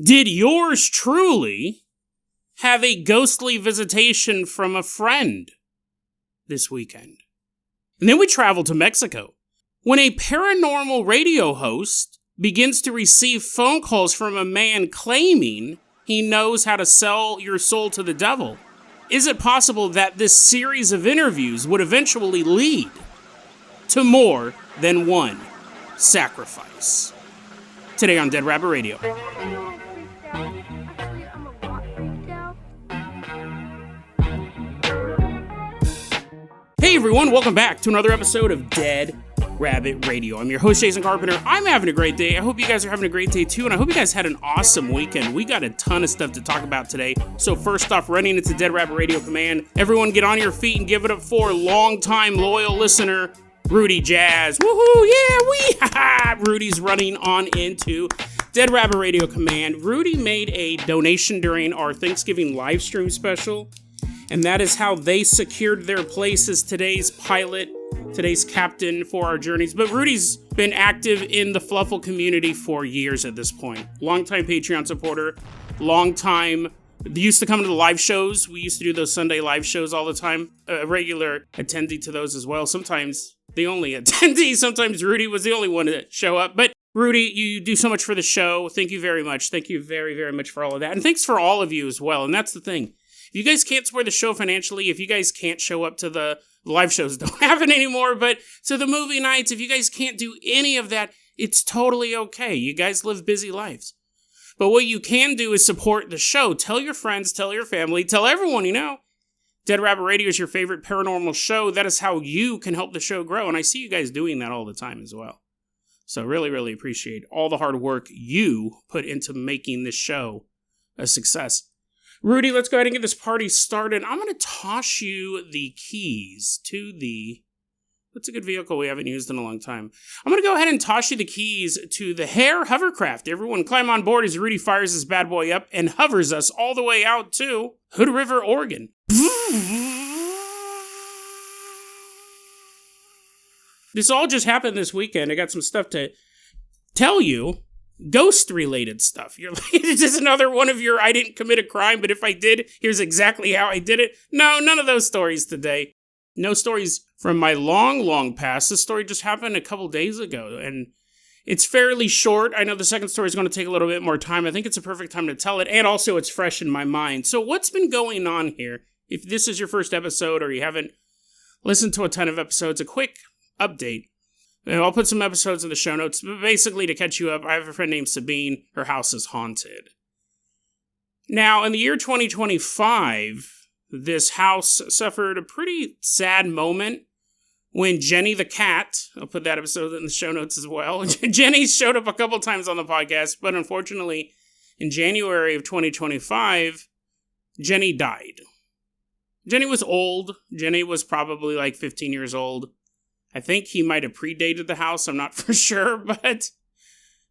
Did yours truly have a ghostly visitation from a friend this weekend? And then we travel to Mexico. When a paranormal radio host begins to receive phone calls from a man claiming he knows how to sell your soul to the devil, is it possible that this series of interviews would eventually lead to more than one sacrifice? Today on Dead Rabbit Radio. Hey everyone, welcome back to another episode of Dead Rabbit Radio. I'm your host, Jason Carpenter. I'm having a great day. I hope you guys are having a great day too, and I hope you guys had an awesome weekend. We got a ton of stuff to talk about today. So first off, running into Dead Rabbit Radio Command, everyone get on your feet and give it up for longtime loyal listener, Rudy Jazz. Woohoo, yeah, Rudy's running on into Dead Rabbit Radio Command. Rudy made a donation during our Thanksgiving live stream special, and that is how they secured their place as today's pilot, today's captain for our journeys. But Rudy's been active in the Fluffle community for years at this point. Longtime Patreon supporter, used to come to the live shows. We used to do those Sunday live shows all the time. A regular attendee to those as well. Sometimes the only attendee. Sometimes Rudy was the only one to show up. But Rudy, you do so much for the show. Thank you very much. Thank you very, very much for all of that. And thanks for all of you as well. And that's the thing. If you guys can't support the show financially, if you guys can't show up to the live shows, don't happen anymore, but to the movie nights, if you guys can't do any of that, it's totally okay. You guys live busy lives. But what you can do is support the show. Tell your friends, tell your family, tell everyone you know. Dead Rabbit Radio is your favorite paranormal show. That is how you can help the show grow, and I see you guys doing that all the time as well. So really, really appreciate all the hard work you put into making this show a success. Rudy, let's go ahead and get this party started. I'm going to toss you the keys to what's a good vehicle we haven't used in a long time? I'm going to go ahead and toss you the keys to the Hare hovercraft. Everyone climb on board as Rudy fires this bad boy up and hovers us all the way out to Hood River, Oregon. This all just happened this weekend. I got some stuff to tell you. Ghost-related stuff. You're like, is this another one of your I didn't commit a crime, but if I did, here's exactly how I did it? No, none of those stories today. No stories from my long, long past. This story just happened a couple days ago, and it's fairly short. I know the second story is going to take a little bit more time. I think it's a perfect time to tell it, and also it's fresh in my mind. So what's been going on here? If this is your first episode or you haven't listened to a ton of episodes, a quick update. And I'll put some episodes in the show notes, but basically to catch you up, I have a friend named Sabine. Her house is haunted. Now, in the year 2025, this house suffered a pretty sad moment when Jenny the cat, I'll put that episode in the show notes as well. Jenny showed up a couple times on the podcast, but unfortunately, in January of 2025, Jenny died. Jenny was old. Jenny was probably like 15 years old. I think he might have predated the house. I'm not for sure, but,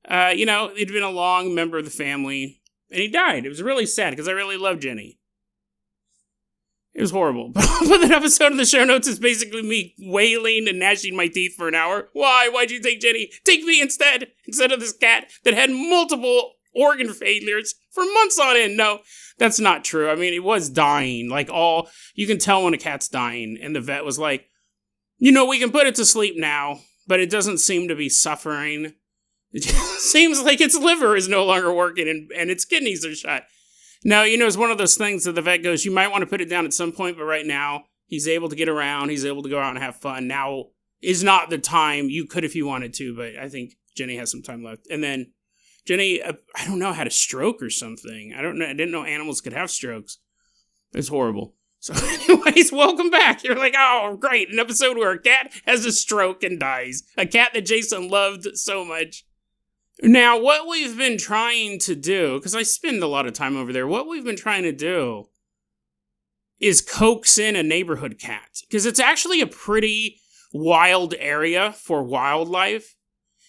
he'd been a long member of the family, and he died. It was really sad, because I really love Jenny. It was horrible. But I'll put that episode in the show notes. It's basically me wailing and gnashing my teeth for an hour. Why? Why'd you take Jenny? Take me instead of this cat that had multiple organ failures for months on end. No, that's not true. I mean, it was dying. You can tell when a cat's dying, and the vet was like, we can put it to sleep now, but it doesn't seem to be suffering. It just seems like its liver is no longer working and its kidneys are shot. Now, it's one of those things that the vet goes, you might want to put it down at some point, but right now, he's able to get around, he's able to go out and have fun. Now is not the time. You could if you wanted to, but I think Jenny has some time left. And then Jenny, I don't know, had a stroke or something. I didn't know animals could have strokes. It's horrible. So anyways, welcome back. You're like, oh, great. An episode where a cat has a stroke and dies. A cat that Jason loved so much. Now, what we've been trying to do, because I spend a lot of time over there, what we've been trying to do is coax in a neighborhood cat. Because it's actually a pretty wild area for wildlife.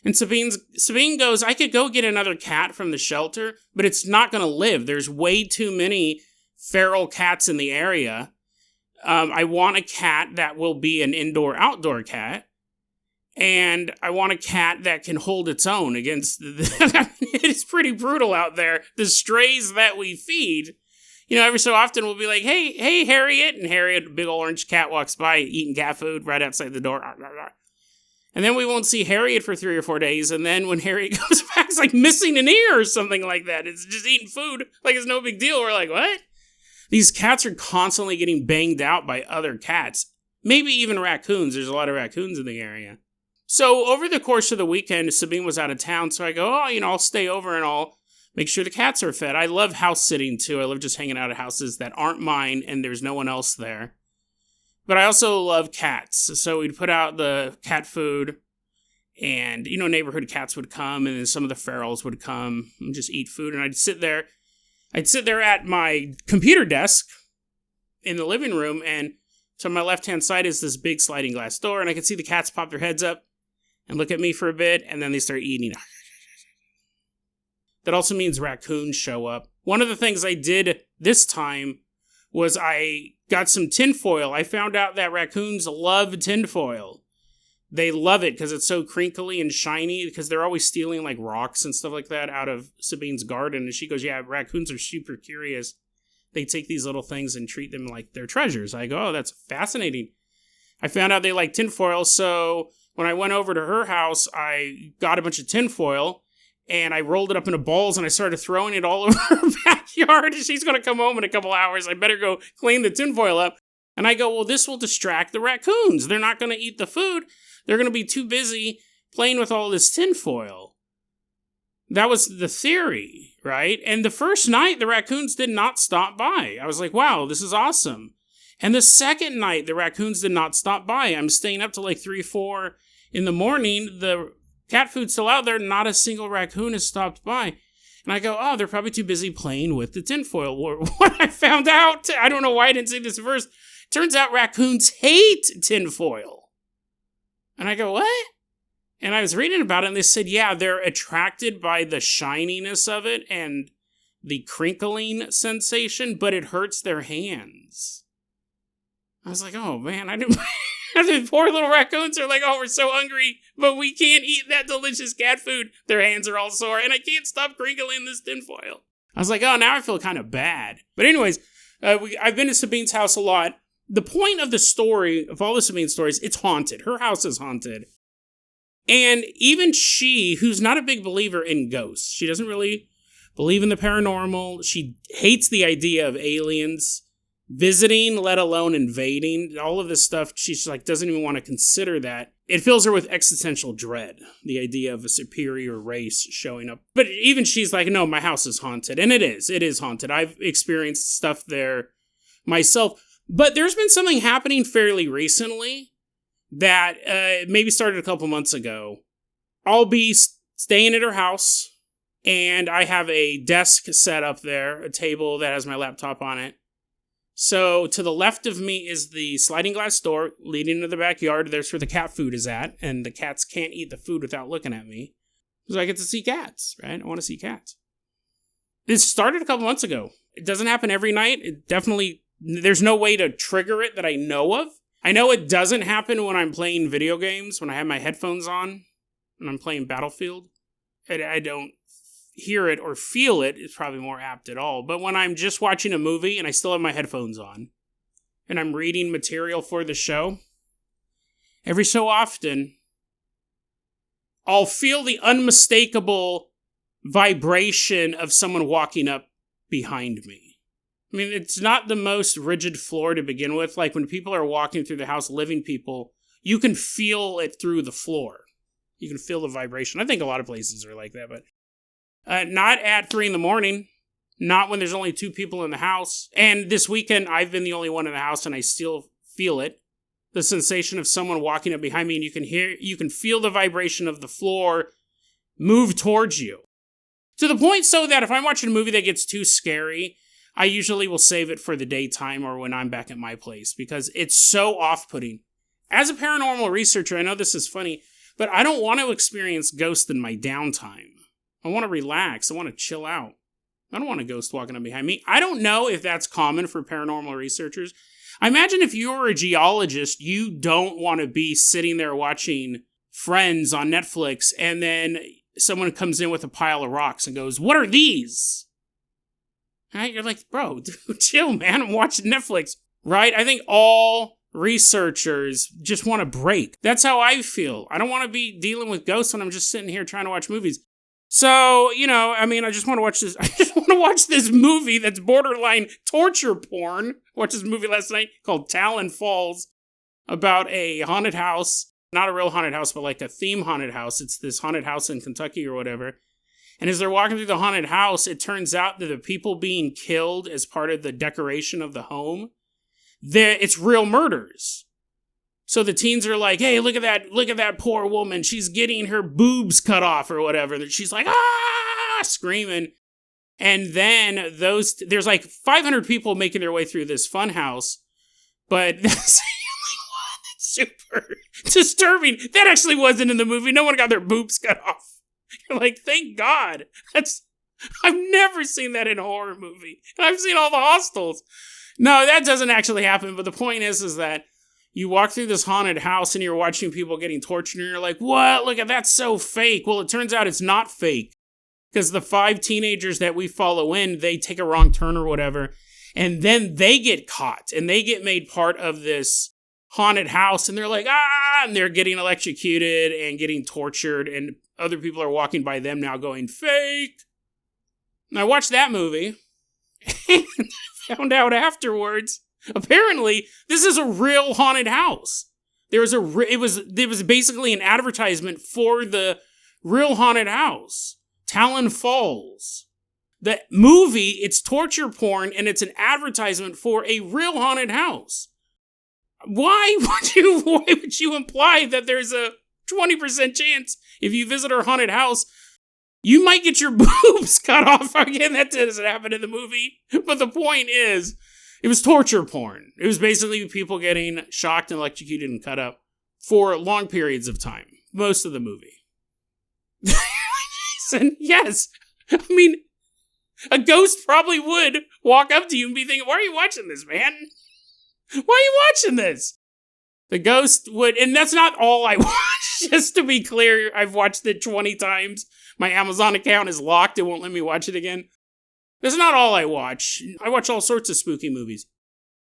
And Sabine goes, I could go get another cat from the shelter, but it's not going to live. There's way too many feral cats in the area. I want a cat that will be an indoor-outdoor cat. And I want a cat that can hold its own against it's pretty brutal out there. The strays that we feed, every so often we'll be like, hey, Harriet. And Harriet, a big orange cat, walks by eating cat food right outside the door. And then we won't see Harriet for 3 or 4 days. And then when Harriet comes back, it's like missing an ear or something like that. It's just eating food like it's no big deal. We're like, what? These cats are constantly getting banged out by other cats. Maybe even raccoons. There's a lot of raccoons in the area. So over the course of the weekend, Sabine was out of town, so I go, I'll stay over and I'll make sure the cats are fed. I love house sitting, too. I love just hanging out at houses that aren't mine and there's no one else there. But I also love cats, so we'd put out the cat food, and, neighborhood cats would come, and then some of the ferals would come and just eat food, and I'd sit there at my computer desk in the living room, and to my left-hand side is this big sliding glass door, and I could see the cats pop their heads up and look at me for a bit, and then they start eating. That also means raccoons show up. One of the things I did this time was I got some tinfoil. I found out that raccoons love tinfoil. They love it because it's so crinkly and shiny, because they're always stealing like rocks and stuff like that out of Sabine's garden. And she goes, yeah, raccoons are super curious. They take these little things and treat them like they're treasures. I go, oh, that's fascinating. I found out they like tinfoil, so when I went over to her house, I got a bunch of tinfoil, and I rolled it up into balls, and I started throwing it all over her backyard. She's going to come home in a couple hours. I better go clean the tinfoil up. And I go, well, this will distract the raccoons. They're not going to eat the food. They're going to be too busy playing with all this tinfoil. That was the theory, right? And the first night, the raccoons did not stop by. I was like, wow, this is awesome. And the second night, the raccoons did not stop by. I'm staying up till like 3, 4 in the morning. The cat food's still out there. Not a single raccoon has stopped by. And I go, oh, they're probably too busy playing with the tinfoil. What I found out, I don't know why I didn't say this first, turns out raccoons hate tinfoil. And I go, what? And I was reading about it, and they said, yeah, they're attracted by the shininess of it and the crinkling sensation, but it hurts their hands. I was like, oh, man, I didn't... The poor little raccoons are like, oh, we're so hungry, but we can't eat that delicious cat food. Their hands are all sore, and I can't stop crinkling this tinfoil. I was like, oh, now I feel kind of bad. But anyways, I've been to Sabine's house a lot. The point of the story, of all the Sabine stories, it's haunted. Her house is haunted. And even she, who's not a big believer in ghosts, she doesn't really believe in the paranormal. She hates the idea of aliens visiting, let alone invading. All of this stuff, she's like, doesn't even want to consider that. It fills her with existential dread, the idea of a superior race showing up. But even she's like, no, my house is haunted. And it is haunted. I've experienced stuff there myself. But there's been something happening fairly recently that maybe started a couple months ago. I'll be staying at her house, and I have a desk set up there, a table that has my laptop on it. So to the left of me is the sliding glass door leading to the backyard. There's where the cat food is at, and the cats can't eat the food without looking at me. So I get to see cats, right? I want to see cats. This started a couple months ago. It doesn't happen every night. There's no way to trigger it that I know of. I know it doesn't happen when I'm playing video games, when I have my headphones on, and I'm playing Battlefield. I don't hear it or feel it, is probably more apt at all. But when I'm just watching a movie and I still have my headphones on, and I'm reading material for the show, every so often, I'll feel the unmistakable vibration of someone walking up behind me. I mean, it's not the most rigid floor to begin with. Like when people are walking through the house, living people, you can feel it through the floor. You can feel the vibration. I think a lot of places are like that, but not at 3 a.m, not when there's only 2 people in the house. And this weekend, I've been the only one in the house, and I still feel it. The sensation of someone walking up behind me, and you can feel the vibration of the floor move towards you. To the point so that if I'm watching a movie that gets too scary, I usually will save it for the daytime or when I'm back at my place, because it's so off-putting. As a paranormal researcher, I know this is funny, but I don't want to experience ghosts in my downtime. I want to relax. I want to chill out. I don't want a ghost walking up behind me. I don't know if that's common for paranormal researchers. I imagine if you were a geologist, you don't want to be sitting there watching Friends on Netflix, and then someone comes in with a pile of rocks and goes, "What are these?" Right? You're like, bro, dude, chill, man. I'm watching Netflix. Right? I think all researchers just want a break. That's how I feel. I don't want to be dealing with ghosts when I'm just sitting here trying to watch movies. So, I just want to watch this. I just want to watch this movie that's borderline torture porn. Watched this movie last night called Talon Falls about a haunted house. Not a real haunted house, but like a theme haunted house. It's this haunted house in Kentucky or whatever. And as they're walking through the haunted house, it turns out that the people being killed as part of the decoration of the home, it's real murders. So the teens are like, "Hey, look at that poor woman. She's getting her boobs cut off or whatever." And she's like, "Ah!" screaming. And then there's like 500 people making their way through this fun house, but that's super disturbing. That actually wasn't in the movie. No one got their boobs cut off. You're like, thank God. I've never seen that in a horror movie. And I've seen all the Hostels. No, that doesn't actually happen. But the point is that you walk through this haunted house and you're watching people getting tortured and you're like, what? Look at that's so fake. Well, it turns out it's not fake. Because the 5 teenagers that we follow they take a wrong turn or whatever. And then they get caught and they get made part of this haunted house, and they're like, and they're getting electrocuted and getting tortured, and other people are walking by them now going, fake. And I watched that movie, and found out afterwards, apparently, this is a real haunted house. It was basically an advertisement for the real haunted house, Talon Falls. The movie, it's torture porn, and it's an advertisement for a real haunted house. Why would you imply that there's a 20% chance if you visit our haunted house, you might get your boobs cut off? Again, that doesn't happen in the movie. But the point is, it was torture porn. It was basically people getting shocked and electrocuted and cut up for long periods of time. Most of the movie. And yes, I mean, a ghost probably would walk up to you and be thinking, why are you watching this, man? Why are you watching this? The ghost would, and that's not all I watch. Just to be clear, I've watched it 20 times. My Amazon account is locked. It won't let me watch it again. That's not all I watch. I watch all sorts of spooky movies.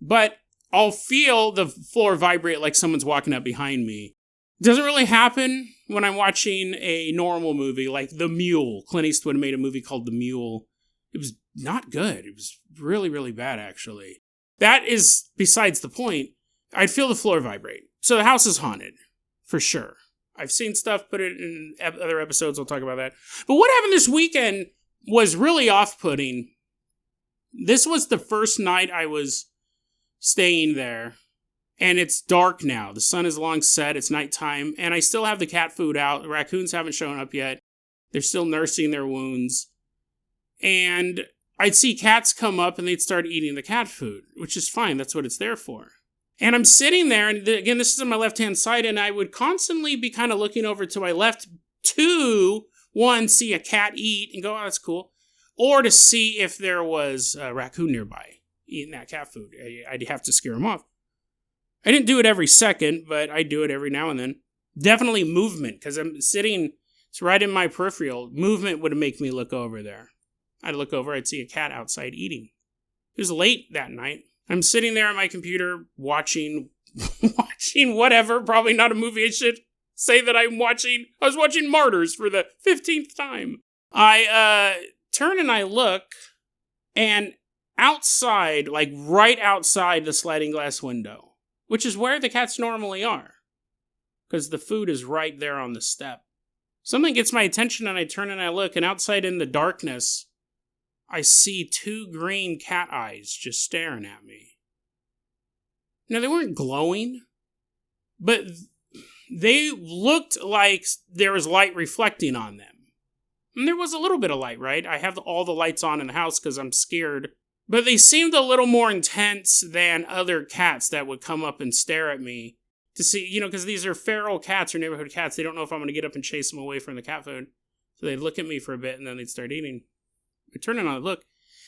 But I'll feel the floor vibrate like someone's walking up behind me. It doesn't really happen when I'm watching a normal movie like The Mule. Clint Eastwood made a movie called The Mule. It was not good. It was really, really bad, actually. That is besides the point. I'd feel the floor vibrate. So the house is haunted, for sure. I've seen stuff, put it in other episodes, we'll talk about that. But what happened this weekend was really off-putting. This was the first night I was staying there, and it's dark now. The sun is long set, it's nighttime, and I still have the cat food out. The raccoons haven't shown up yet. They're still nursing their wounds. And I'd see cats come up and they'd start eating the cat food, which is fine. That's what it's there for. And I'm sitting there, and again, this is on my left-hand side, and I would constantly be kind of looking over to my left to, one, see a cat eat and go, oh, that's cool. Or to see if there was a raccoon nearby eating that cat food. I'd have to scare him off. I didn't do it every second, but I do it every now and then. Definitely movement, because I'm sitting, it's right in my peripheral. Movement would make me look over there. I'd look over, I'd see a cat outside eating. It was late that night. I'm sitting there on my computer watching whatever, probably not a movie I should say that I'm watching. I was watching Martyrs for the 15th time. I turn and I look, and outside, like right outside the sliding glass window, which is where the cats normally are, because the food is right there on the step. Something gets my attention and I turn and I look, and outside in the darkness, I see 2 green cat eyes just staring at me. Now, they weren't glowing, but they looked like there was light reflecting on them. And there was a little bit of light, right? I have all the lights on in the house because I'm scared. But they seemed a little more intense than other cats that would come up and stare at me to see, because these are feral cats or neighborhood cats. They don't know if I'm going to get up and chase them away from the cat food. So they'd look at me for a bit and then they'd start eating. I turn and I look.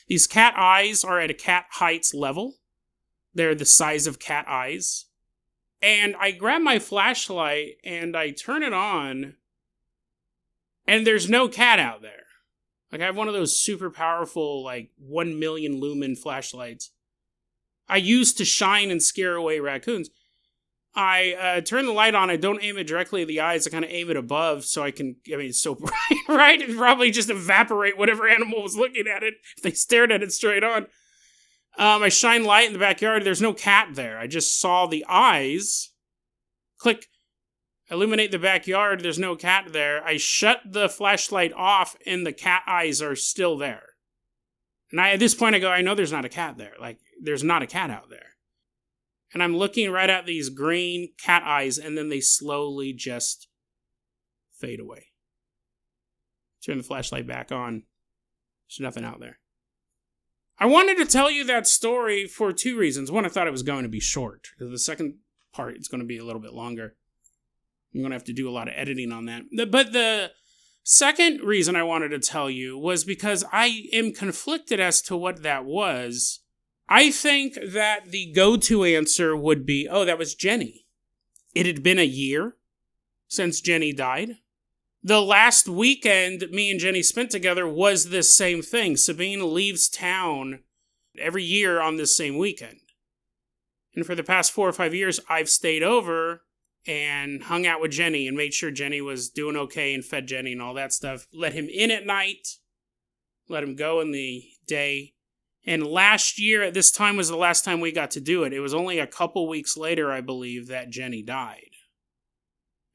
These cat eyes are at a cat height's level. They're the size of cat eyes. And I grab my flashlight and I turn it on, and there's no cat out there. Like, I have one of those super powerful, like, 1 million lumen flashlights I use to shine and scare away raccoons. I turn the light on. I don't aim it directly at the eyes. I kind of aim it above so I can, I mean, it's so bright, right? It'd probably just evaporate whatever animal was looking at it if they stared at it straight on. I shine light in the backyard. There's no cat there. I just saw the eyes. Click. Illuminate the backyard. There's no cat there. I shut the flashlight off and the cat eyes are still there. And at this point I go, I know there's not a cat there. Like, there's not a cat out there. And I'm looking right at these green cat eyes, and then they slowly just fade away. Turn the flashlight back on. There's nothing out there. I wanted to tell you that story for two reasons. One, I thought it was going to be short. The second part, it's going to be a little bit longer. I'm going to have to do a lot of editing on that. But the second reason I wanted to tell you was because I am conflicted as to what that was. I think that the go-to answer would be, oh, that was Jenny. It had been a year since Jenny died. The last weekend me and Jenny spent together was this same thing. Sabine leaves town every year on this same weekend. And for the past 4 or 5 years, I've stayed over and hung out with Jenny and made sure Jenny was doing okay and fed Jenny and all that stuff. Let him in at night. Let him go in the day. And last year, at this time, was the last time we got to do it. It was only a couple weeks later, I believe, that Jenny died.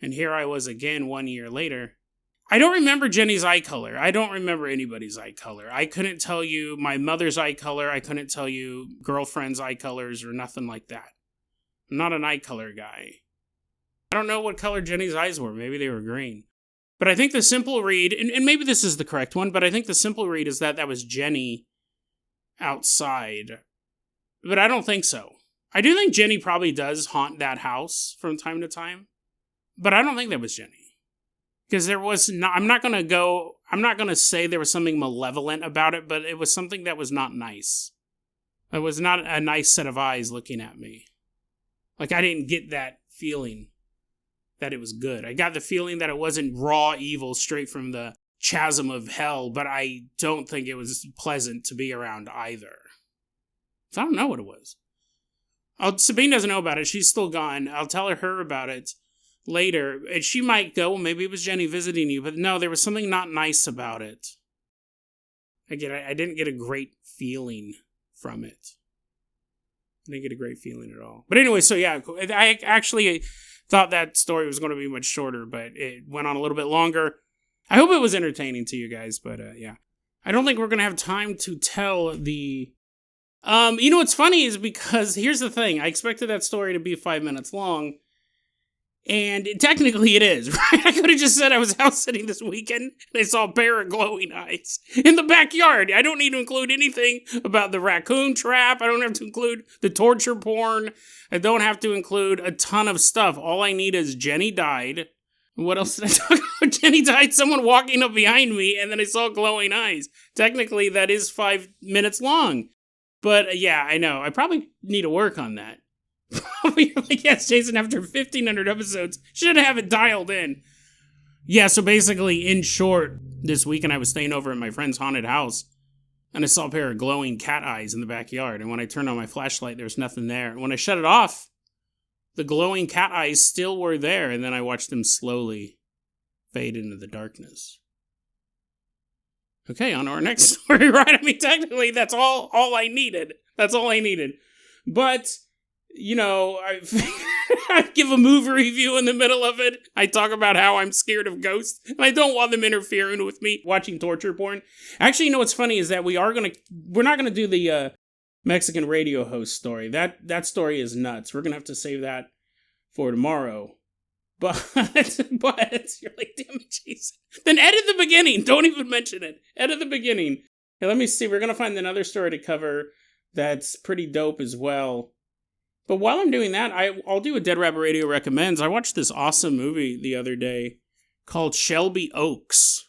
And here I was again 1 year later. I don't remember Jenny's eye color. I don't remember anybody's eye color. I couldn't tell you my mother's eye color. I couldn't tell you girlfriend's eye colors or nothing like that. I'm not an eye color guy. I don't know what color Jenny's eyes were. Maybe they were green. But I think the simple read, and maybe this is the correct one, but I think the simple read is that was Jenny outside. But I don't think so. I do think Jenny probably does haunt that house from time to time. But I don't think that was Jenny. Because there was not, I'm not going to say there was something malevolent about it, but it was something that was not nice. It was not a nice set of eyes looking at me. Like, I didn't get that feeling that it was good. I got the feeling that it wasn't raw evil straight from the chasm of hell, but I don't think it was pleasant to be around either. So I don't know what it was. Sabine doesn't know about it. She's still gone. I'll tell her about it later. And she might go, well, maybe it was Jenny visiting you, but no, there was something not nice about it. Again, I didn't get a great feeling from it. I didn't get a great feeling at all. But anyway, so yeah, I actually thought that story was going to be much shorter, but it went on a little bit longer. I hope it was entertaining to you guys, but yeah. I don't think we're going to have time to tell the... you know what's funny is because, here's the thing, I expected that story to be 5 minutes long, and technically it is, right? I could have just said I was house sitting this weekend, and I saw a pair of glowing eyes in the backyard. I don't need to include anything about the raccoon trap. I don't have to include the torture porn. I don't have to include a ton of stuff. All I need is Jenny died. What else did I talk about? Jenny died, someone walking up behind me, and then I saw glowing eyes. Technically, that is 5 minutes long. But yeah, I know. I probably need to work on that. You're like, yes, Jason, after 1,500 episodes, should have it dialed in. Yeah, so basically, in short, this weekend I was staying over at my friend's haunted house, and I saw a pair of glowing cat eyes in the backyard. And when I turned on my flashlight, there was nothing there. And when I shut it off, the glowing cat eyes still were there, and then I watched them slowly fade into the darkness. Okay, on to our next story, right? I mean, technically, that's all I needed. That's all I needed. But, you know, I give a movie review in the middle of it. I talk about how I'm scared of ghosts, and I don't want them interfering with me watching torture porn. Actually, you know what's funny is that we're not gonna do the Mexican radio host story. That story is nuts. We're gonna have to save that for tomorrow. But you're like, damn it, Jason. Then edit the beginning. Don't even mention it. Edit the beginning. Okay, let me see. We're gonna find another story to cover that's pretty dope as well. But while I'm doing that, I'll do a Dead Rabbit Radio Recommends. I watched this awesome movie the other day called Shelby Oaks.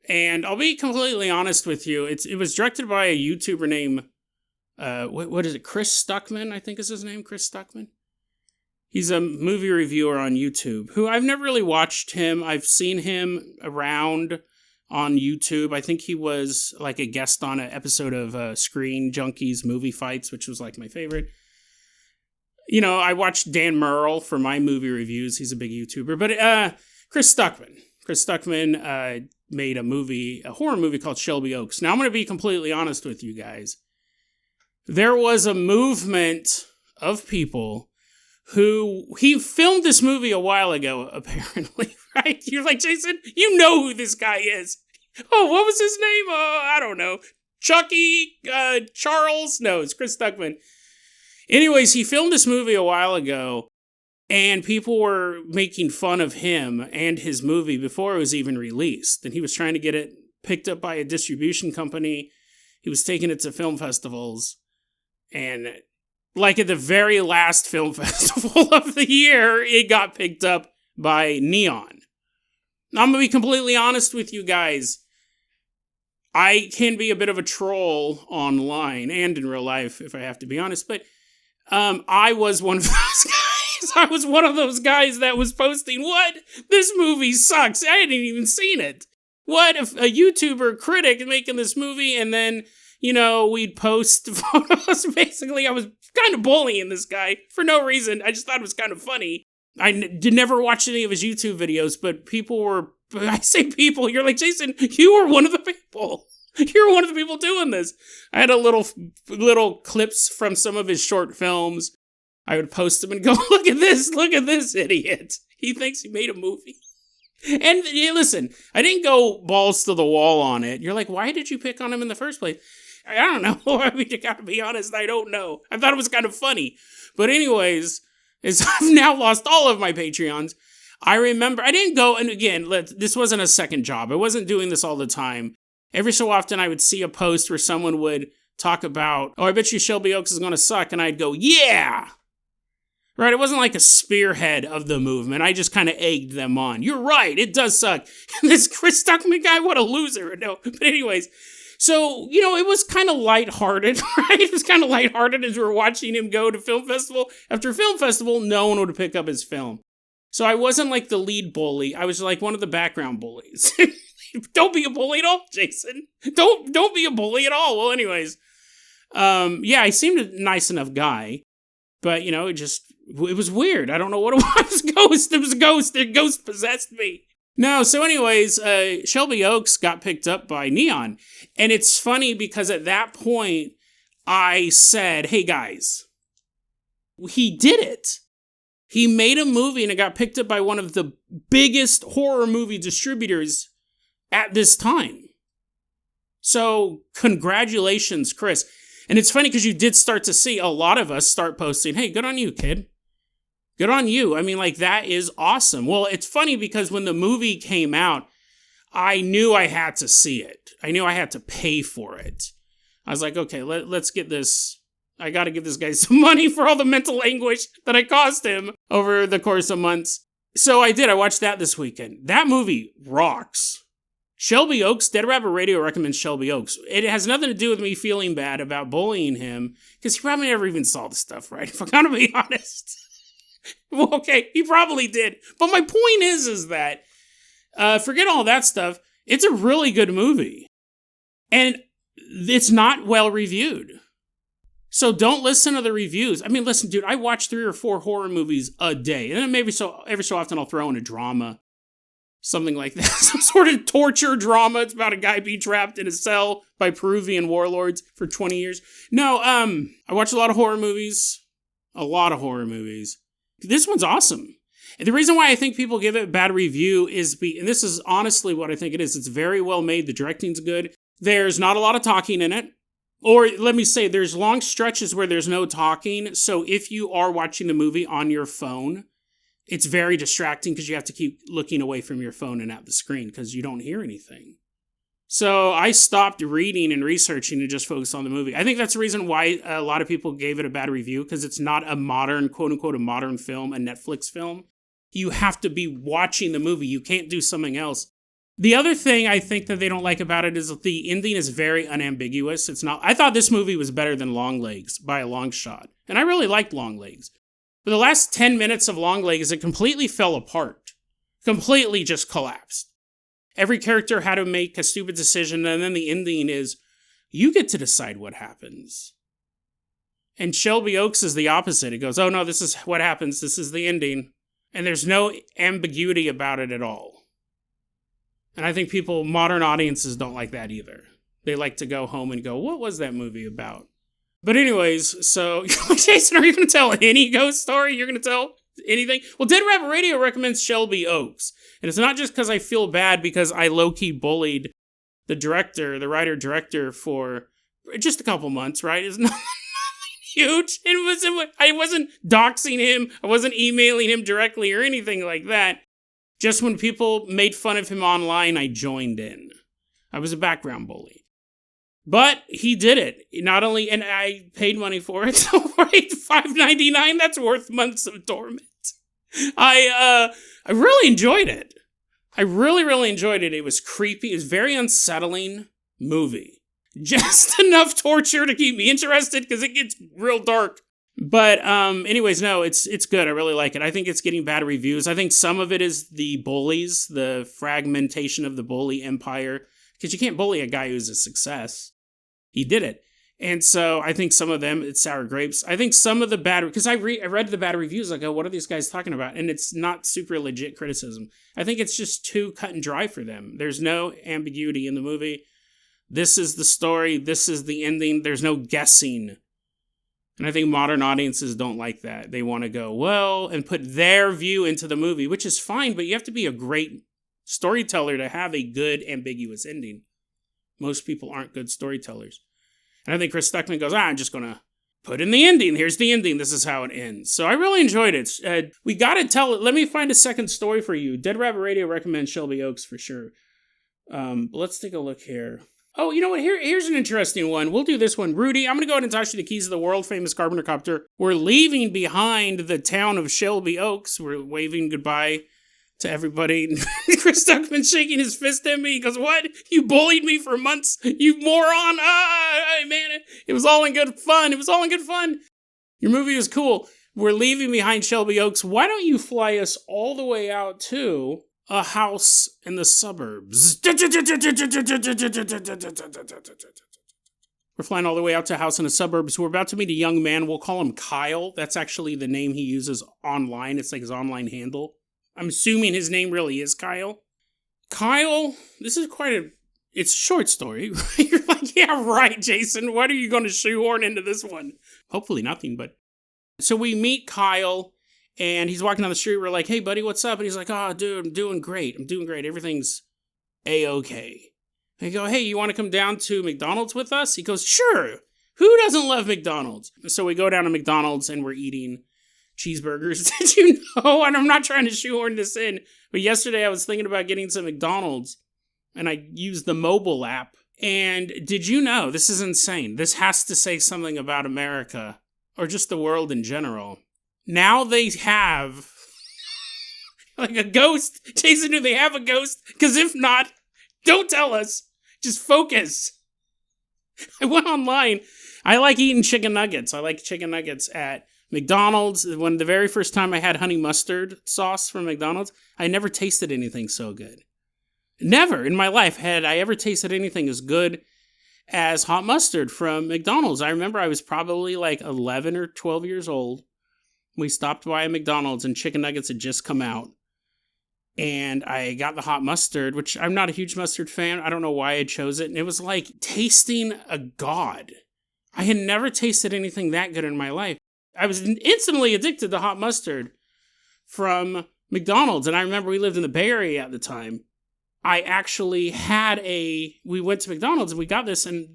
And I'll be completely honest with you. It was directed by a YouTuber named, what is it? Chris Stuckman, I think is his name. Chris Stuckman. He's a movie reviewer on YouTube who I've never really watched him. I've seen him around on YouTube. I think he was like a guest on an episode of Screen Junkies Movie Fights, which was like my favorite. You know, I watched Dan Merle for my movie reviews. He's a big YouTuber. But Chris Stuckman made a horror movie called Shelby Oaks. Now, I'm going to be completely honest with you guys. There was a movement of people he filmed this movie a while ago, apparently, right? You're like, Jason, you know who this guy is. Oh, what was his name? I don't know. Chucky, Charles? No, it's Chris Stuckman. Anyways, he filmed this movie a while ago, and people were making fun of him and his movie before it was even released. And he was trying to get it picked up by a distribution company. He was taking it to film festivals. And like at the very last film festival of the year, it got picked up by Neon. I'm going to be completely honest with you guys. I can be a bit of a troll online and in real life, if I have to be honest. But I was one of those guys. I was one of those guys that was posting, what? This movie sucks. I hadn't even seen it. What if a YouTuber critic making this movie, and then, you know, we'd post photos. Basically, I was kind of bullying this guy for no reason. I just thought it was kind of funny. I did never watch any of his YouTube videos, but people were, I say people, you're like, Jason, you were one of the people. You're one of the people doing this. I had a little clips from some of his short films. I would post them and go, look at this idiot. He thinks he made a movie. And listen, I didn't go balls to the wall on it. You're like, why did you pick on him in the first place? I don't know. I mean, you gotta be honest, I don't know. I thought it was kind of funny. But anyways, I've now lost all of my Patreons. I remember, I didn't go, and again, this wasn't a second job. I wasn't doing this all the time. Every so often I would see a post where someone would talk about, oh, I bet you Shelby Oaks is gonna suck, and I'd go, yeah! Right, it wasn't like a spearhead of the movement. I just kind of egged them on. You're right, it does suck. This Chris Stuckman guy, what a loser. No, but anyways, so, you know, it was kind of lighthearted, right? It was kind of lighthearted as we were watching him go to film festival. After film festival, no one would pick up his film. So I wasn't like the lead bully. I was like one of the background bullies. Don't be a bully at all, Jason. Don't be a bully at all. Well, anyways, yeah, I seemed a nice enough guy, but, you know, it was weird. I don't know what it was. It was a ghost. The ghost possessed me. No, so anyways, Shelby Oaks got picked up by Neon. And it's funny because at that point, I said, hey guys, he did it. He made a movie and it got picked up by one of the biggest horror movie distributors at this time. So congratulations, Chris. And it's funny because you did start to see a lot of us start posting, hey, good on you, kid. Good on you. I mean, like, that is awesome. Well, it's funny because when the movie came out, I knew I had to see it. I knew I had to pay for it. I was like, okay, let's get this. I got to give this guy some money for all the mental anguish that I caused him over the course of months. So I did. I watched that this weekend. That movie rocks. Shelby Oaks, Dead Rabbit Radio recommends Shelby Oaks. It has nothing to do with me feeling bad about bullying him, because he probably never even saw the stuff, right? If I'm going to be honest. Well, okay, he probably did. But my point is that, forget all that stuff, it's a really good movie. And it's not well reviewed. So don't listen to the reviews. I mean, listen, dude, I watch 3 or 4 horror movies a day. And then maybe every so often I'll throw in a drama. Something like that. Some sort of torture drama. It's about a guy being trapped in a cell by Peruvian warlords for 20 years. No, I watch a lot of horror movies. A lot of horror movies. This one's awesome. And the reason why I think people give it a bad review is, and this is honestly what I think it is, it's very well made, the directing's good, there's not a lot of talking in it, or let me say, there's long stretches where there's no talking, so if you are watching the movie on your phone, it's very distracting because you have to keep looking away from your phone and at the screen because you don't hear anything. So I stopped reading and researching and just focused on the movie. I think that's the reason why a lot of people gave it a bad review, because it's not a modern, quote-unquote, a modern film, a Netflix film. You have to be watching the movie. You can't do something else. The other thing I think that they don't like about it is that the ending is very unambiguous. It's not. I thought this movie was better than Long Legs by a long shot. And I really liked Long Legs. But the last 10 minutes of Longlegs, it completely fell apart. Completely just collapsed. Every character had to make a stupid decision, and then the ending is, you get to decide what happens. And Shelby Oaks is the opposite. It goes, oh no, this is what happens. This is the ending. And there's no ambiguity about it at all. And I think modern audiences don't like that either. They like to go home and go, what was that movie about? But anyways, so, Jason, are you going to tell any ghost story? You're going to tell anything? Well, Dead Rabbit Radio recommends Shelby Oaks. And it's not just because I feel bad because I low-key bullied the writer-director for just a couple months, right? It's nothing huge. I wasn't doxing him. I wasn't emailing him directly or anything like that. Just when people made fun of him online, I joined in. I was a background bully. But he did it. Not only, and I paid money for it, so $5.99, that's worth months of torment. I really enjoyed it. I really, really enjoyed it. It was creepy. It was a very unsettling movie. Just enough torture to keep me interested because it gets real dark. But anyways, no, it's good. I really like it. I think it's getting bad reviews. I think some of it is the bullies, the fragmentation of the bully empire. Because you can't bully a guy who's a success. He did it. And so I think some of them, it's sour grapes. I think some of the bad, because I read the bad reviews, I go, what are these guys talking about? And it's not super legit criticism. I think it's just too cut and dry for them. There's no ambiguity in the movie. This is the story. This is the ending. There's no guessing. And I think modern audiences don't like that. They want to go, well, and put their view into the movie, which is fine, but you have to be a great storyteller to have a good, ambiguous ending. Most people aren't good storytellers. And I think Chris Stuckman goes, I'm just going to put in the ending. Here's the ending. This is how it ends. So I really enjoyed it. We got to tell it. Let me find a second story for you. Dead Rabbit Radio recommends Shelby Oaks for sure. Let's take a look here. Oh, you know what? Here's an interesting one. We'll do this one. Rudy, I'm going to go ahead and toss you the keys of the world-famous Carpenter Copter. We're leaving behind the town of Shelby Oaks. We're waving goodbye to everybody. Chris Stuckman shaking his fist at me. He goes, what? You bullied me for months, you moron. Man, it was all in good fun. It was all in good fun. Your movie was cool. We're leaving behind Shelby Oaks. Why don't you fly us all the way out to a house in the suburbs? We're flying all the way out to a house in the suburbs. We're about to meet a young man. We'll call him Kyle. That's actually the name he uses online. It's like his online handle. I'm assuming his name really is Kyle. Kyle, this is it's a short story. You're like, yeah, right, Jason. What are you going to shoehorn into this one? Hopefully nothing, but. So we meet Kyle, and he's walking down the street. We're like, hey, buddy, what's up? And he's like, oh, dude, I'm doing great. Everything's A-okay. I go, hey, you want to come down to McDonald's with us? He goes, sure. Who doesn't love McDonald's? So we go down to McDonald's, and we're eating cheeseburgers. Did you know? And I'm not trying to shoehorn this in, but yesterday I was thinking about getting some McDonald's, and I used the mobile app. And did you know, this is insane, this has to say something about America, or just the world in general. Now they have, like a ghost. Jason, do they have a ghost? Because if not, don't tell us. Just focus. I went online. I like eating chicken nuggets. I like chicken nuggets at McDonald's. When the very first time I had honey mustard sauce from McDonald's, I never tasted anything so good. Never in my life had I ever tasted anything as good as hot mustard from McDonald's. I remember I was probably like 11 or 12 years old. We stopped by a McDonald's and chicken nuggets had just come out. And I got the hot mustard, which I'm not a huge mustard fan. I don't know why I chose it. And it was like tasting a god. I had never tasted anything that good in my life. I was instantly addicted to hot mustard from McDonald's. And I remember we lived in the Bay Area at the time. I actually we went to McDonald's and we got this. And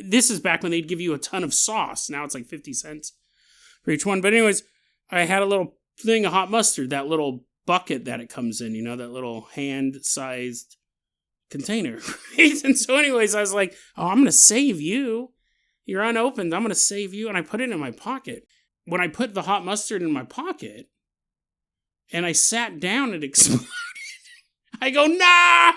this is back when they'd give you a ton of sauce. Now it's like 50 cents for each one. But anyways, I had a little thing of hot mustard, that little bucket that it comes in, that little hand-sized container. And so anyways, I was like, oh, I'm going to save you. You're unopened. I'm going to save you. And I put it in my pocket. When I put the hot mustard in my pocket and I sat down, it exploded. I go, nah!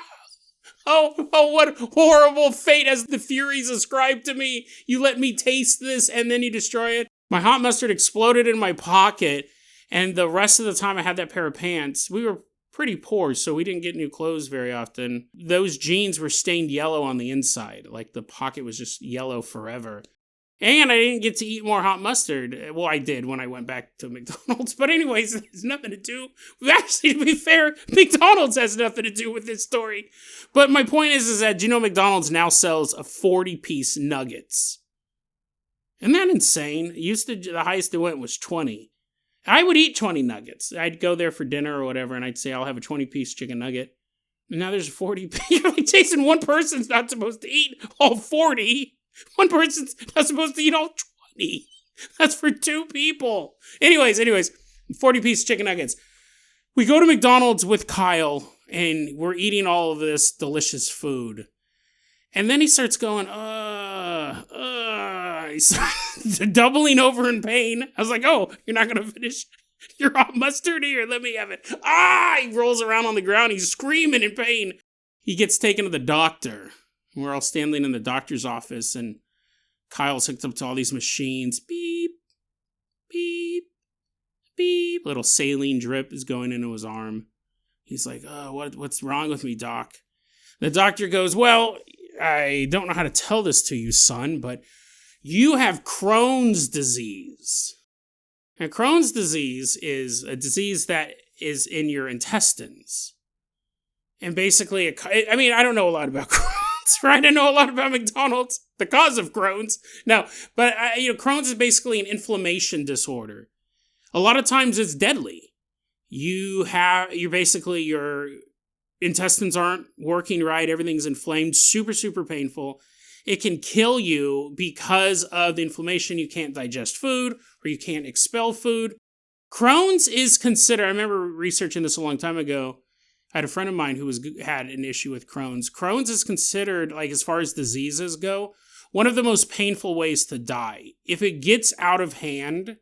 Oh, what horrible fate has the Furies ascribed to me. You let me taste this and then you destroy it. My hot mustard exploded in my pocket. And the rest of the time I had that pair of pants, we were pretty poor, so we didn't get new clothes very often. Those jeans were stained yellow on the inside. Like the pocket was just yellow forever. And I didn't get to eat more hot mustard. Well, I did when I went back to McDonald's. But anyways, it has nothing to do. Actually, to be fair, McDonald's has nothing to do with this story. But my point is that, do you know McDonald's now sells a 40-piece nuggets? Isn't that insane? The highest it went was 20. I would eat 20 nuggets. I'd go there for dinner or whatever, and I'd say, I'll have a 20-piece chicken nugget. And now there's a 40. You're like, Jason, one person's not supposed to eat all 40. One person's not supposed to eat all 20. That's for 2 people. Anyways, 40-piece chicken nuggets. We go to McDonald's with Kyle, and we're eating all of this delicious food. And then he starts going, he's doubling over in pain. I was like, oh, you're not going to finish your hot mustard? Here, let me have it. He rolls around on the ground. He's screaming in pain. He gets taken to the doctor. We're all standing in the doctor's office, and Kyle's hooked up to all these machines. Beep, beep, beep. Little saline drip is going into his arm. He's like, what's wrong with me, doc? The doctor goes, well, I don't know how to tell this to you, son, but you have Crohn's disease. And Crohn's disease is a disease that is in your intestines. And basically, I don't know a lot about Crohn's. Right? I know a lot about McDonald's, the cause of Crohn's. No, but Crohn's is basically an inflammation disorder. A lot of times it's deadly. Your intestines aren't working right. Everything's inflamed, super, super painful. It can kill you because of the inflammation. You can't digest food or you can't expel food. Crohn's is considered, I remember researching this a long time ago. I had a friend of mine who had an issue with Crohn's. Crohn's is considered, like as far as diseases go, one of the most painful ways to die. If it gets out of hand,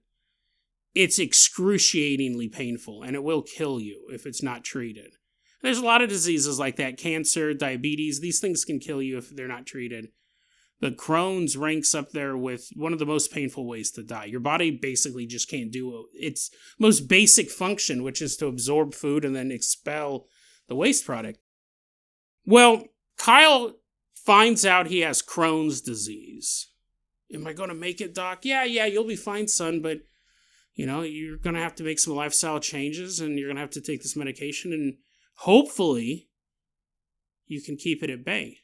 it's excruciatingly painful, and it will kill you if it's not treated. There's a lot of diseases like that, cancer, diabetes. These things can kill you if they're not treated. But Crohn's ranks up there with one of the most painful ways to die. Your body basically just can't do its most basic function, which is to absorb food and then expel the waste product. Well, Kyle finds out he has Crohn's disease. Am I going to make it, doc? Yeah, you'll be fine, son, but, you're going to have to make some lifestyle changes, and you're going to have to take this medication, and hopefully you can keep it at bay.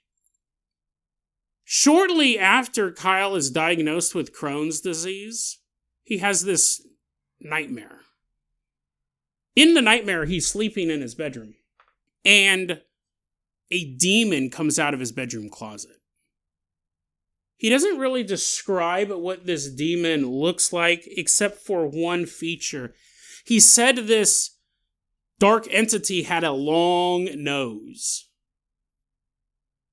Shortly after Kyle is diagnosed with Crohn's disease, he has this nightmare. In the nightmare, he's sleeping in his bedroom, and a demon comes out of his bedroom closet. He doesn't really describe what this demon looks like, except for one feature. He said this dark entity had a long nose.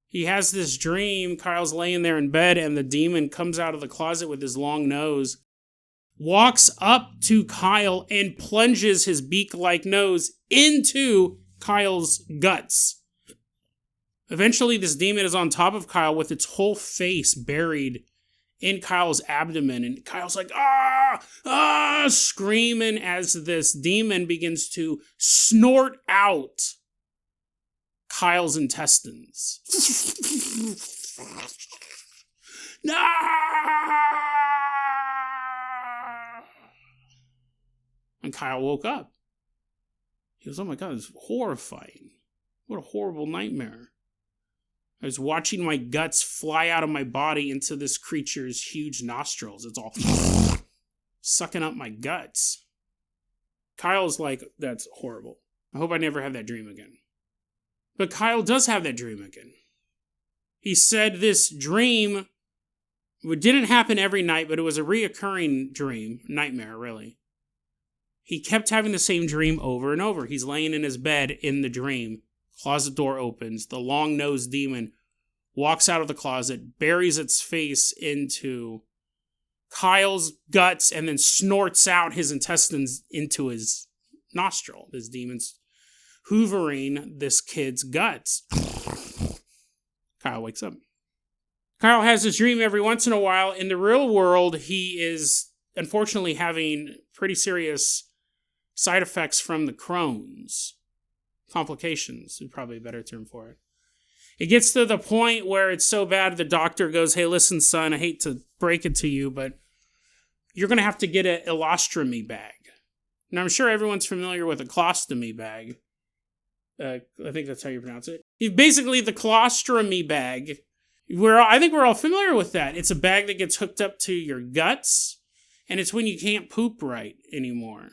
He has this dream. Kyle's laying there in bed, and the demon comes out of the closet with his long nose, walks up to Kyle, and plunges his beak-like nose into Kyle's guts. Eventually, this demon is on top of Kyle with its whole face buried in Kyle's abdomen, and Kyle's like, screaming as this demon begins to snort out Kyle's intestines. No! And Kyle woke up. He goes, oh my God, it's horrifying. What a horrible nightmare. I was watching my guts fly out of my body into this creature's huge nostrils. It's all sucking up my guts. Kyle's like, that's horrible. I hope I never have that dream again. But Kyle does have that dream again. He said this dream, it didn't happen every night, but it was a reoccurring dream, nightmare, really. He kept having the same dream over and over. He's laying in his bed in the dream. Closet door opens. The long-nosed demon walks out of the closet, buries its face into Kyle's guts, and then snorts out his intestines into his nostril. This demon's hoovering this kid's guts. Kyle wakes up. Kyle has this dream every once in a while. In the real world, he is unfortunately having pretty serious side effects from the Crohn's. Complications is probably a better term for it. It gets to the point where it's so bad the doctor goes, hey, listen, son, I hate to break it to you, but you're going to have to get an ileostomy bag. Now, I'm sure everyone's familiar with a colostomy bag. I think that's how you pronounce it. Basically, the colostomy bag, I think we're all familiar with that. It's a bag that gets hooked up to your guts, and it's when you can't poop right anymore.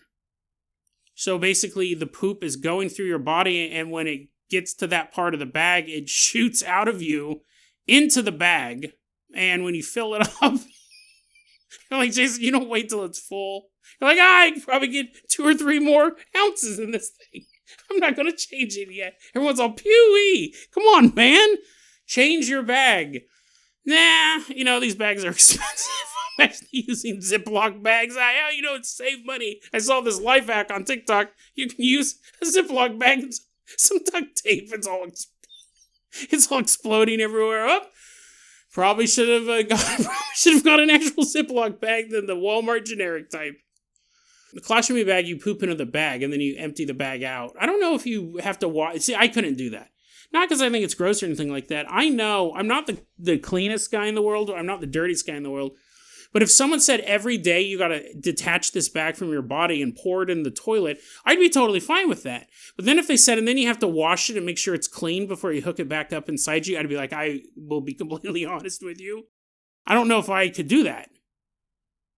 So basically, the poop is going through your body, and when it gets to that part of the bag, it shoots out of you into the bag, and when you fill it up, you're like, Jason, you don't wait till it's full. You're like, I can probably get 2 or 3 more ounces in this thing. I'm not going to change it yet. Everyone's all, pew-wee. Come on, man. Change your bag. Nah, these bags are expensive. I'm actually using Ziploc bags. It's save money. I saw this life hack on TikTok. You can use a Ziploc bag and some duct tape. It's all exploding everywhere. Probably should have got an actual Ziploc bag than the Walmart generic type. The colostomy bag, you poop into the bag and then you empty the bag out. I don't know if you have to wash. See, I couldn't do that. Not because I think it's gross or anything like that. I know I'm not the cleanest guy in the world. I'm not the dirtiest guy in the world. But if someone said every day you got to detach this bag from your body and pour it in the toilet, I'd be totally fine with that. But then if they said, and then you have to wash it and make sure it's clean before you hook it back up inside you, I'd be like, I will be completely honest with you. I don't know if I could do that.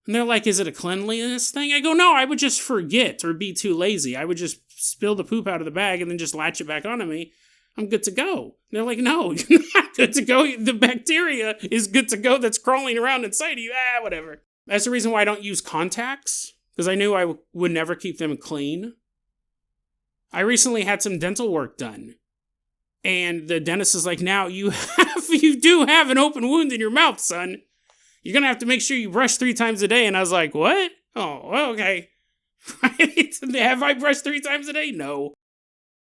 And they're like, is it a cleanliness thing? I go, no, I would just forget or be too lazy. I would just spill the poop out of the bag and then just latch it back onto me. I'm good to go. And they're like, no, you're not good to go. The bacteria is good to go that's crawling around inside of you. Whatever. That's the reason why I don't use contacts, because I knew I would never keep them clean. I recently had some dental work done. And the dentist is like, now you do have an open wound in your mouth, son. You're going to have to make sure you brush 3 times a day. And I was like, what? Oh, well, okay. Have I brushed 3 times a day? No.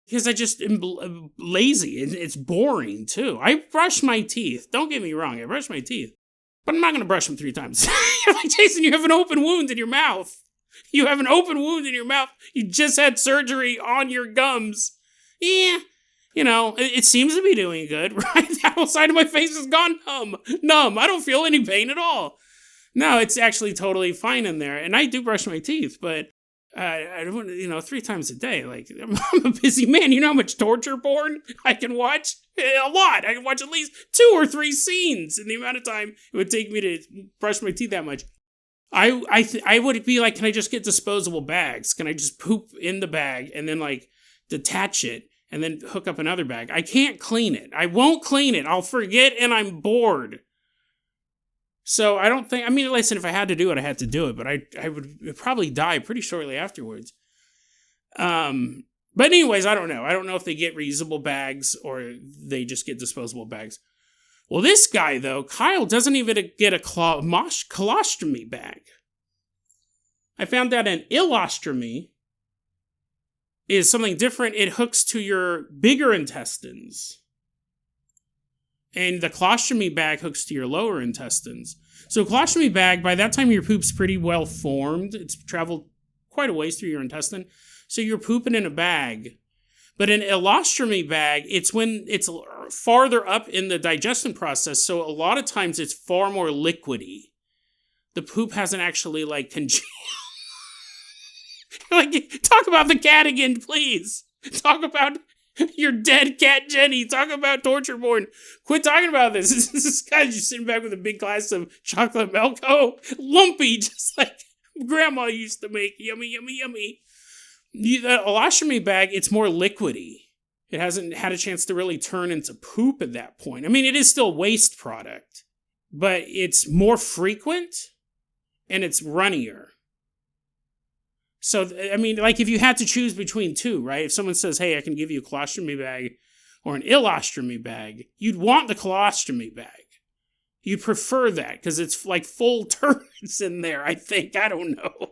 Because I just am lazy. It's boring, too. I brush my teeth. Don't get me wrong. I brush my teeth. But I'm not going to brush them 3 times. You're like, Jason, you have an open wound in your mouth. You have an open wound in your mouth. You just had surgery on your gums. Yeah. It seems to be doing good, right? That whole side of my face has gone numb. I don't feel any pain at all. No, it's actually totally fine in there. And I do brush my teeth, but I don't, 3 times a day. Like, I'm a busy man. You know how much torture porn I can watch? A lot. I can watch at least 2 or 3 scenes in the amount of time it would take me to brush my teeth that much. I would be like, can I just get disposable bags? Can I just poop in the bag and then, detach it? And then hook up another bag. I can't clean it. I won't clean it. I'll forget and I'm bored. So I don't think, listen, if I had to do it, I had to do it. But I would probably die pretty shortly afterwards. But anyways, I don't know. I don't know if they get reusable bags or they just get disposable bags. Well, this guy, though, Kyle, doesn't even get a colostomy bag. I found out an ileostomy is something different. It hooks to your bigger intestines. And the colostomy bag hooks to your lower intestines. So colostomy bag, by that time your poop's pretty well formed. It's traveled quite a ways through your intestine. So you're pooping in a bag. But an ileostomy bag, it's when it's farther up in the digestion process. So a lot of times it's far more liquidy. The poop hasn't actually congealed. Talk about the cat again, please. Talk about your dead cat, Jenny. Talk about torture porn. Quit talking about this. This guy's just sitting back with a big glass of chocolate milk. Oh, lumpy, just like Grandma used to make. Yummy, yummy, yummy. The ileostomy bag, it's more liquidy. It hasn't had a chance to really turn into poop at that point. It is still waste product, but it's more frequent and it's runnier. So, if you had to choose between 2, right? If someone says, hey, I can give you a colostomy bag or an ileostomy bag, you'd want the colostomy bag. You'd prefer that because it's full turds in there, I think. I don't know.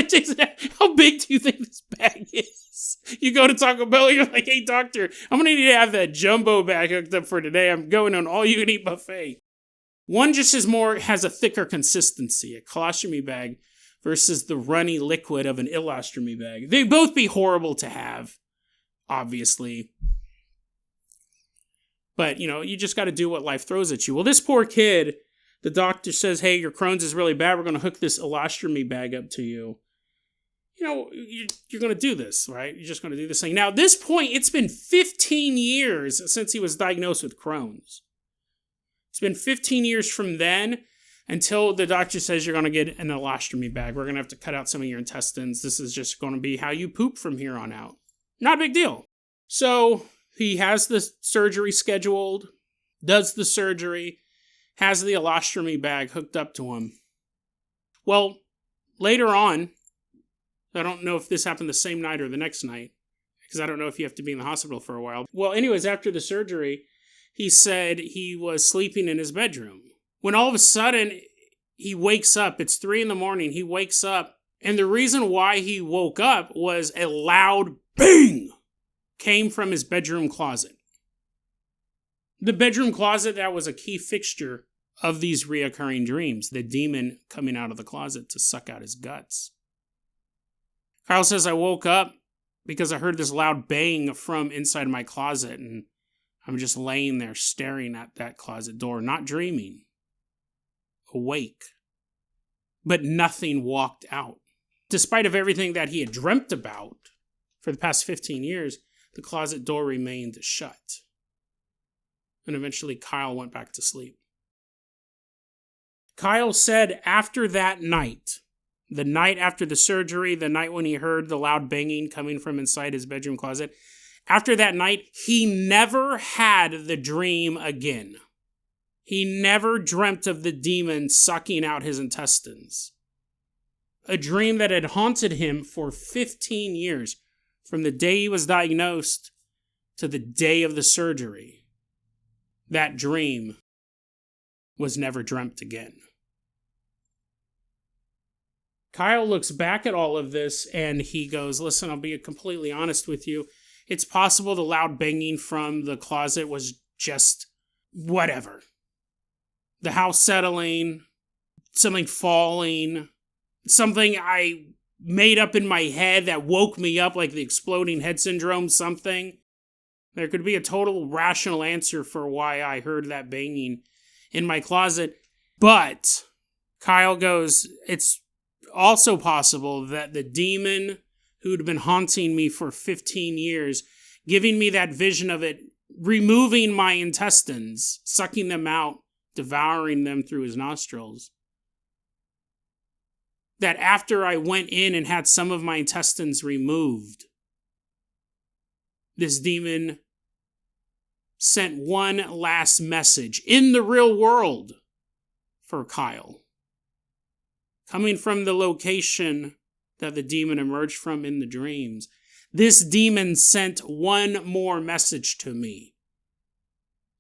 Jason, how big do you think this bag is? You go to Taco Bell, you're like, hey, doctor, I'm going to need to have that jumbo bag hooked up for today. I'm going on all-you-can-eat buffet. One just has a thicker consistency. A colostomy bag versus the runny liquid of an ileostomy bag. They'd both be horrible to have, obviously. But, you just got to do what life throws at you. Well, this poor kid, the doctor says, hey, your Crohn's is really bad. We're going to hook this ileostomy bag up to you. You're going to do this, right? You're just going to do this thing. Now, at this point, it's been 15 years since he was diagnosed with Crohn's. It's been 15 years from then until the doctor says you're going to get an ileostomy bag. We're going to have to cut out some of your intestines. This is just going to be how you poop from here on out. Not a big deal. So he has the surgery scheduled, does the surgery, has the ileostomy bag hooked up to him. Well, later on, I don't know if this happened the same night or the next night, because I don't know if you have to be in the hospital for a while. Well, anyways, after the surgery, he said he was sleeping in his bedroom. When all of a sudden, he wakes up. It's 3 a.m. He wakes up. And the reason why he woke up was a loud bang came from his bedroom closet. The bedroom closet that was a key fixture of these reoccurring dreams. The demon coming out of the closet to suck out his guts. Kyle says, I woke up because I heard this loud bang from inside my closet, and I'm just laying there staring at that closet door, not dreaming, awake. But nothing walked out. Despite of everything that he had dreamt about for the past 15 years, the closet door remained shut. And eventually Kyle went back to sleep. Kyle said after that night, the night after the surgery, the night when he heard the loud banging coming from inside his bedroom closet, after that night, he never had the dream again. He never dreamt of the demon sucking out his intestines. A dream that had haunted him for 15 years, from the day he was diagnosed to the day of the surgery. That dream was never dreamt again. Kyle looks back at all of this and he goes, listen, I'll be completely honest with you. It's possible the loud banging from the closet was just whatever. The house settling, something falling, something I made up in my head that woke me up, like the exploding head syndrome, something. There could be a total rational answer for why I heard that banging in my closet. But Kyle goes, it's also possible that the demon who'd been haunting me for 15 years, giving me that vision of it, removing my intestines, sucking them out, devouring them through his nostrils. That after I went in and had some of my intestines removed, this demon sent one last message in the real world for Kyle. Coming from the location that the demon emerged from in the dreams, this demon sent one more message to me,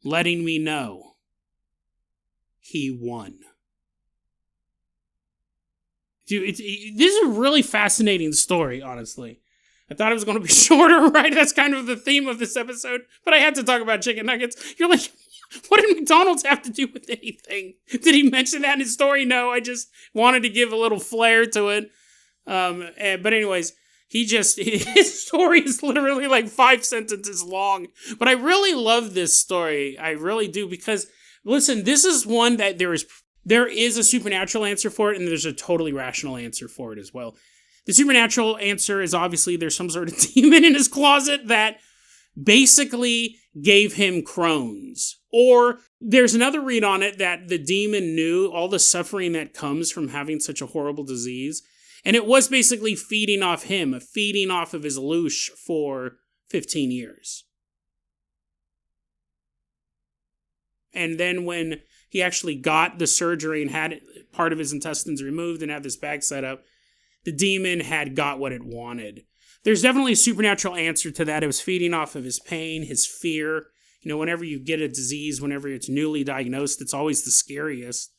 letting me know he won. Dude, this is a really fascinating story, honestly. I thought it was going to be shorter, right? That's kind of the theme of this episode. But I had to talk about chicken nuggets. You're like, what did McDonald's have to do with anything? Did he mention that in his story? No, I just wanted to give a little flair to it. But anyways, his story is literally like 5 sentences long. But I really love this story. I really do, because, listen, this is one that there is a supernatural answer for it, and there's a totally rational answer for it as well. The supernatural answer is obviously there's some sort of demon in his closet that basically gave him Crohn's. Or there's another read on it that the demon knew all the suffering that comes from having such a horrible disease. And it was basically feeding off him, feeding off of his louche for 15 years. And then when he actually got the surgery and had part of his intestines removed and had this bag set up, the demon had got what it wanted. There's definitely a supernatural answer to that. It was feeding off of his pain, his fear. You know, whenever you get a disease, whenever it's newly diagnosed, it's always the scariest.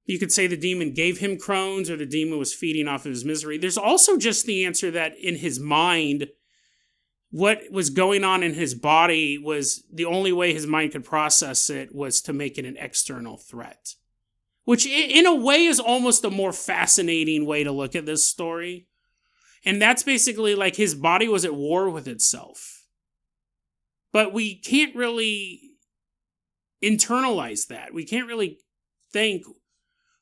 You could say the demon gave him Crohn's, or the demon was feeding off of his misery. There's also just the answer that in his mind, what was going on in his body was the only way his mind could process it was to make it an external threat. which in a way is almost a more fascinating way to look at this story. And that's basically like his body was at war with itself. But we can't really internalize that. We can't really think,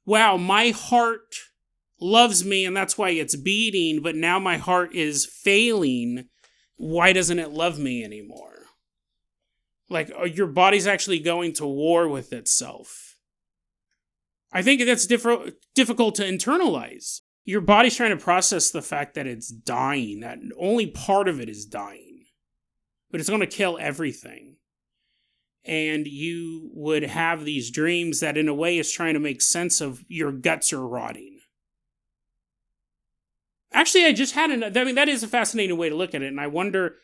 wow, my heart loves me and that's why it's beating, but now my heart is failing. Why doesn't it love me anymore? Like, your body's actually going to war with itself. I think that's difficult to internalize. Your body's trying to process the fact that it's dying, that only part of it is dying. But it's going to kill everything. And you would have these dreams that in a way is trying to make sense of your guts are rotting. Actually, I just had that is a fascinating way to look at it. And I wonder,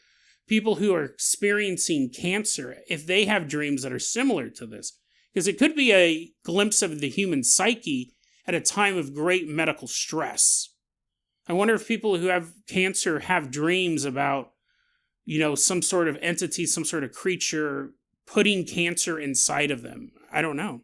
people who are experiencing cancer, if they have dreams that are similar to this. Because it could be a glimpse of the human psyche at a time of great medical stress. I wonder if people who have cancer have dreams about, some sort of entity, some sort of creature putting cancer inside of them. I don't know.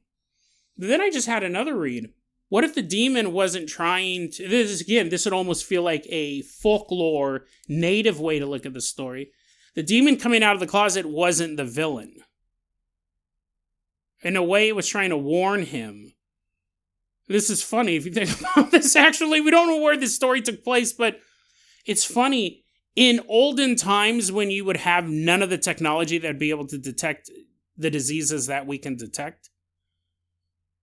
But then I just had another read. What if the demon wasn't trying to... This would almost feel like a folklore, native way to look at the story. The demon coming out of the closet wasn't the villain. In a way, it was trying to warn him. This is funny if you think about this. Actually, we don't know where this story took place, but it's funny. In olden times, when you would have none of the technology that'd be able to detect the diseases that we can detect,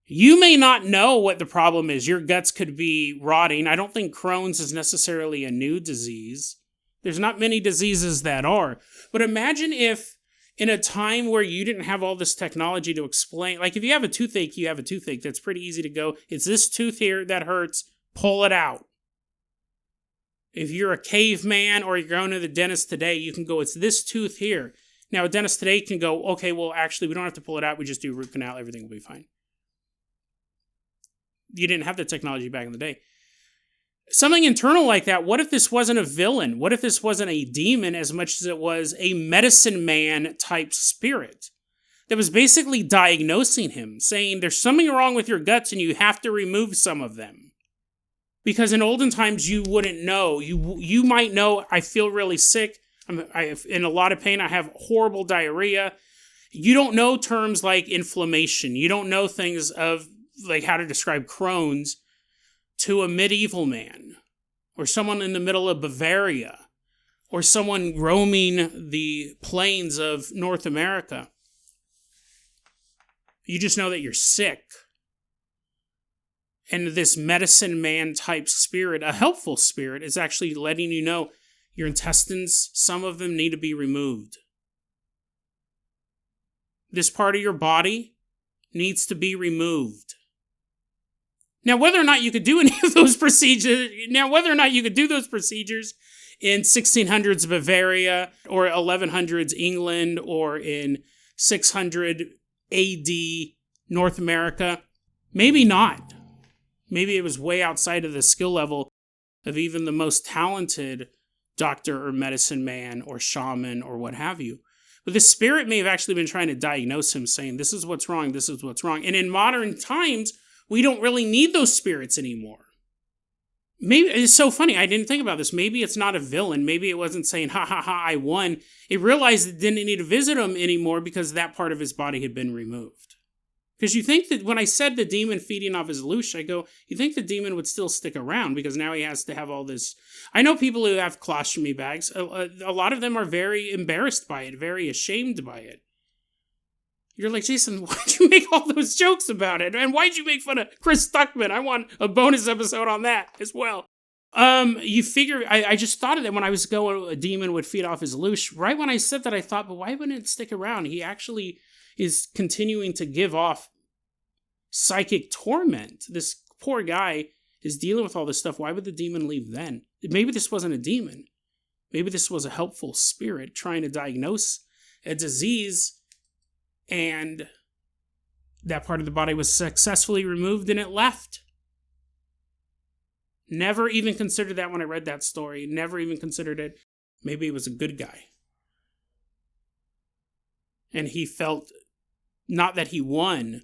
you may not know what the problem is. Your guts could be rotting. I don't think Crohn's is necessarily a new disease. There's not many diseases that are. But imagine if in a time where you didn't have all this technology to explain, like if you have a toothache, you have a toothache. That's pretty easy to go, it's this tooth here that hurts, pull it out. If you're a caveman or you're going to the dentist today, you can go, it's this tooth here. Now, a dentist today can go, okay, well, actually, we don't have to pull it out. We just do root canal. Everything will be fine. You didn't have the technology back in the day. Something internal like that, what if this wasn't a villain? What if this wasn't a demon as much as it was a medicine man type spirit that was basically diagnosing him, saying there's something wrong with your guts and you have to remove some of them? Because in olden times, you wouldn't know. You might know, I feel really sick. I'm in a lot of pain. I have horrible diarrhea. You don't know terms like inflammation. You don't know things of like how to describe Crohn's to a medieval man or someone in the middle of Bavaria or someone roaming the plains of North America. You just know that you're sick. And this medicine man type spirit, a helpful spirit, is actually letting you know your intestines, some of them need to be removed. This part of your body needs to be removed. Now, whether or not you could do any of those procedures, in 1600s Bavaria or 1100s England or in 600 AD North America, maybe not. Maybe it was way outside of the skill level of even the most talented doctor or medicine man or shaman or what have you. But the spirit may have actually been trying to diagnose him, saying, this is what's wrong, this is what's wrong. And in modern times, we don't really need those spirits anymore. Maybe it's so funny. I didn't think about this. Maybe it's not a villain. Maybe it wasn't saying, ha ha ha, I won. It realized it didn't need to visit him anymore because that part of his body had been removed. Because you think that when I said the demon feeding off his loosh, I go, you think the demon would still stick around because now he has to have all this. I know people who have colostomy bags. A lot of them are very embarrassed by it, very ashamed by it. You're like, Jason, why'd you make all those jokes about it? And why'd you make fun of Chris Stuckman? I want a bonus episode on that as well. You figure, I just thought of that when I was going, a demon would feed off his loosh. Right when I said that, I thought, but why wouldn't it stick around? He actually is continuing to give off psychic torment. This poor guy is dealing with all this stuff. Why would the demon leave then? Maybe this wasn't a demon. Maybe this was a helpful spirit trying to diagnose a disease, and that part of the body was successfully removed and it left. Never even considered that when I read that story. Never even considered it. Maybe it was a good guy. And he felt not that he won,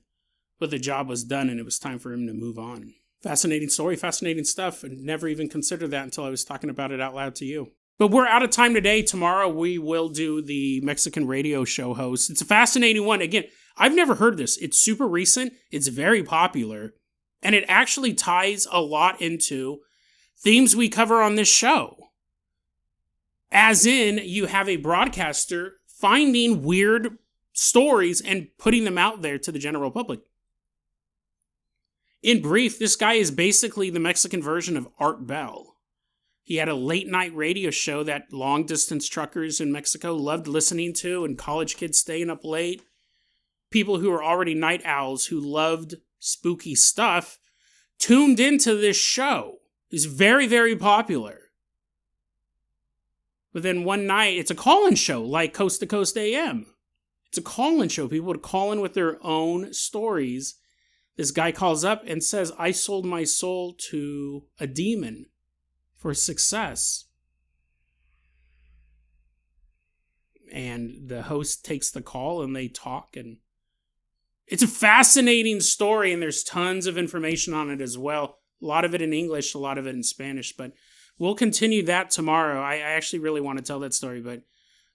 But the job was done and it was time for him to move on. Fascinating story, fascinating stuff. I never even considered that until I was talking about it out loud to you. But we're out of time today. Tomorrow we will do the Mexican radio show host. It's a fascinating one. Again, I've never heard this. It's super recent. It's very popular. And it actually ties a lot into themes we cover on this show. As in, you have a broadcaster finding weird stories and putting them out there to the general public. In brief, this guy is basically the Mexican version of Art Bell. He had a late night radio show that long distance truckers in Mexico loved listening to, and college kids staying up late. People who were already night owls who loved spooky stuff tuned into this show. It's very, very popular. But then one night, it's a call-in show like Coast to Coast AM. It's a call-in show. People would call in with their own stories. This guy calls up and says, I sold my soul to a demon for success. And the host takes the call and they talk. And it's a fascinating story, and there's tons of information on it as well. A lot of it in English, a lot of it in Spanish. But we'll continue that tomorrow. I actually really want to tell that story, but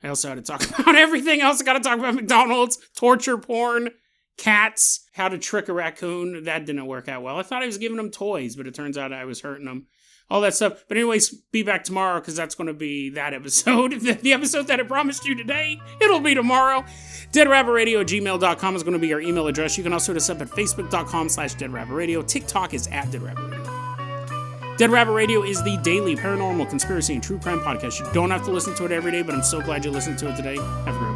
I also had to talk about everything else. I got to talk about McDonald's, torture porn, cats, how to trick a raccoon. That didn't work out well. I thought I was giving them toys, but it turns out I was hurting them. All that stuff. But anyways, be back tomorrow because that's going to be that episode. The episode that I promised you today, it'll be tomorrow. DeadRabbitRadio@gmail.com is going to be our email address. You can also hit us up at Facebook.com/DeadRabbitRadio. TikTok is @DeadRabbitRadio. Dead Rabbit Radio is the daily paranormal, conspiracy, and true crime podcast. You don't have to listen to it every day, but I'm so glad you listened to it today. Have a great